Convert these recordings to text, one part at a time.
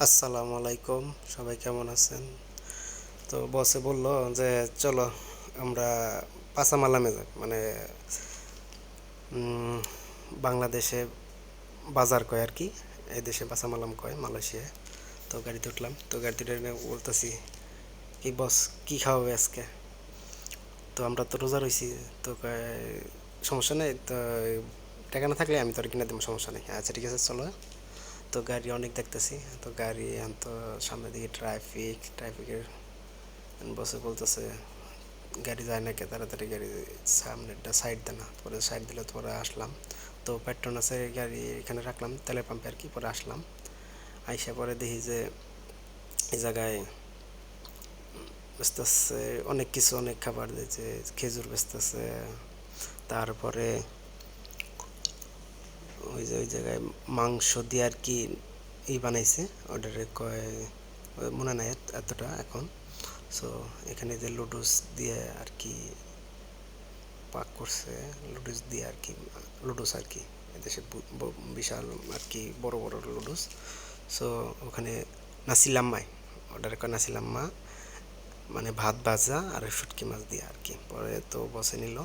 আসসালামু আলাইকুম, সবাই কেমন আছেন? তো বসে বললো যে চলো আমরা পাসামালামে যাই, মানে উম, বাংলাদেশে বাজার কয় আর কি। এই দেশে পাসামালাম কয় মালয়েশিয়ায়। তো গাড়িতে উঠলাম, তো গাড়িতে উঠে বলতেছি কি বস, কি খাওয়াবে আজকে? তো আমরা তো রোজা রইছি। তো কয়, সমস্যা নেই তো, টাকা না থাকলে আমি তোর কিনে দেবো, সমস্যা নেই। আচ্ছা ঠিক আছে চলো। তো গাড়ি অনেক দেখতেছি, তো গাড়ি এখন তো সামনের দিকে ট্রাফিকের বসে বলতেছে গাড়ি যায় না কে, তাড়াতাড়ি গাড়ি সামনেরটা সাইড দে না। পরে সাইড দিলে তো পরে আসলাম। তো পেট্রোনাসের গাড়ি এখানে রাখলাম তেলের পাম্পে আর কি। পরে আসলাম, আইসা পরে দেখি যে এই জায়গায় বেচতেছে অনেক কিছু, অনেক খাবার দিয়েছে। খেজুর বেচতেছে, তারপরে ওই জায়গায় মাংস দিয়ে আর কি বানাইছে। অর্ডারে কয় মনে নাই এতটা এখন। সো এখানে যে লুডুস দিয়ে আর কি পাক করছে, লুডুস দিয়ে আর কি, লুডুস আর কি এদেশে বিশাল আর কি বড় বড় লুডুস। সো ওখানে নাসিলাম্মায় অর্ডার করে, নাসিলাম্মা মানে ভাত ভাজা আর শুটকি মাছ দিয়ে আর কি। পরে তো বসে নিল,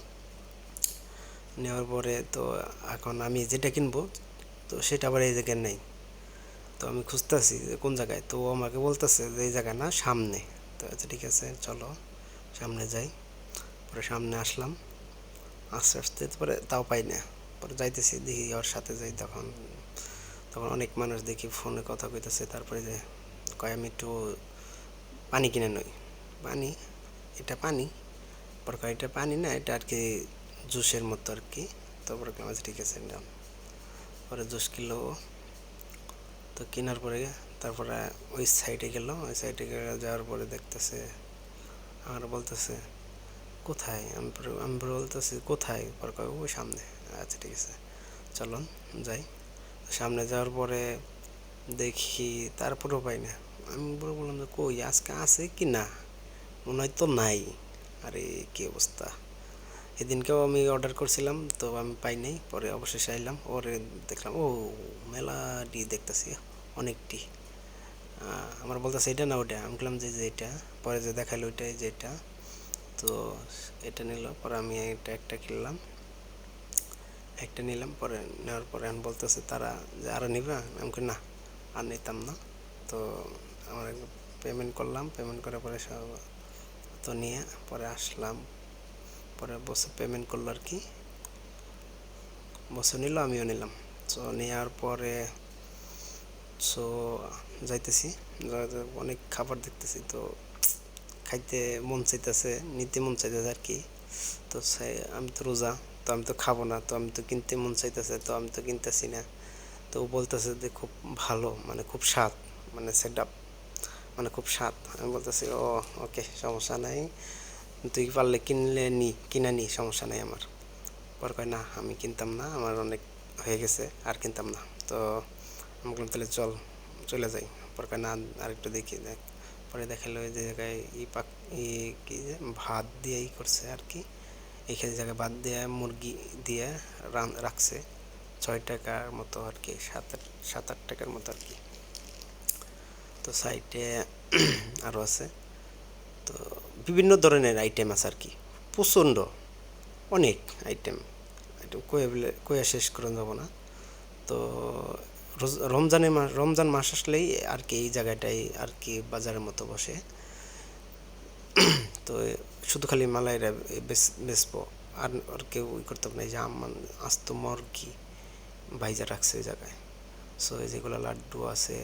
নেওয়ার পরে তো এখন আমি যেটা কিনবো তো সেটা আবার এই জায়গায় নেই। তো আমি খুঁজতেছি যে কোন জায়গায়, তো ও আমাকে বলতেছে যে এই জায়গায় না, সামনে। তো আচ্ছা ঠিক আছে চলো সামনে যাই। পরে সামনে আসলাম, আস্তে আস্তে পরে তাও পাই না। পরে যাইতেছি, দেখি ওর সাথে যাই, তখন তখন অনেক মানুষ দেখি ফোনে কথা কইতেছে। তারপরে যে কয় আমি একটু পানি কিনে নই। পানি? এটা পানি? পরে কয় এটা পানি না, এটা আর কি জুসের মতো আর কি। তারপরে আচ্ছা ঠিক আছে নিলাম। পরে জুস কিনলো ও। তো কেনার পরে তারপরে ওই সাইডে গেল, ওই সাইডে যাওয়ার পরে দেখতেছে আমার বলতেছে কোথায়, আমি বলতেছি কোথায়, পরে কয় ওই সামনে। আচ্ছা ঠিক আছে চলুন যাই। সামনে যাওয়ার পরে দেখি তারপরেও পাই না। আমি বলে বললাম যে কই আজকে আছে কি না, মনে হয় তো নাই। আরে কি অবস্থা! এদিনকেও আমি অর্ডার করছিলাম, তো আমি পাই নাই। পরে অবশেষে আইলাম, ওরে দেখলাম ও মেলাটি দেখতেছি, অনেকটি। আমার বলতেছে এটা না ওটা, আমি বললাম যে যে এটা। পরে যে দেখালো ওইটাই যে এটা। তো এটা নিল, পরে আমি এটা একটা কিনলাম, একটা নিলাম। পরে নেওয়ার পরে আমি বলতেছে তারা যে আরও নিবা, আমি কই না আর নিতাম না। তো আমার পেমেন্ট করলাম, পেমেন্ট করার পরে সব তো নিয়ে পরে আসলাম। পরে বসে পেমেন্ট করলো আর কি, বসে নিল আমিও নিলাম। সো নেওয়ার পরে সো যাইতেছি, অনেক খাবার দেখতেছি, তো খাইতে মন চাইতেছে, নিতে মন চাইতেছে আর কি। তো আমি তো রোজা, তো আমি তো খাবো না, তো আমি তো কিনতে মন চাইতেছে, তো আমি তো কিনতেছি না। তো ও বলতেছে যে খুব ভালো, মানে খুব স্বাদ, মানে সেট আপ, মানে খুব স্বাদ। আমি বলতেছি ও ওকে সমস্যা নাই, তুই পারলে কিনলে নি, কিনা নি, সমস্যা নেই আমার। পর কয় না আমি কিনতাম না, আমার অনেক হয়ে গেছে, আর কিনতাম না। তো আমি বললাম তাহলে চল, চলে যাই। পর কয় না আরেকটু দেখি দেখ। পরে দেখালো ওই যে জায়গায় ই কি যে ভাত দিয়ে করছে আর কি। এইখানে জায়গায় ভাত দিয়ে মুরগি দিয়ে রাখছে। 6 টাকার মতো আর কি, 7-8 টাকার মতো আর কি। তো সাইডে আরও আছে, তো বিভিন্ন ধরনের আইটেম আছে আর কি, প্রচণ্ড অনেক আইটেম। আইটেম কয়ে শেষ করে যাব না। তো রমজান মাস আসলেই আর কি এই জায়গাটাই আর কি বাজারের মতো বসে। তো শুধু খালি মালাইরা বেচবো, আর কেউ করতে হবে না। এই যে আস্ত মুরগি ভাইজা রাখছে ওই জায়গায়। সো যেগুলো লাড্ডু আছে,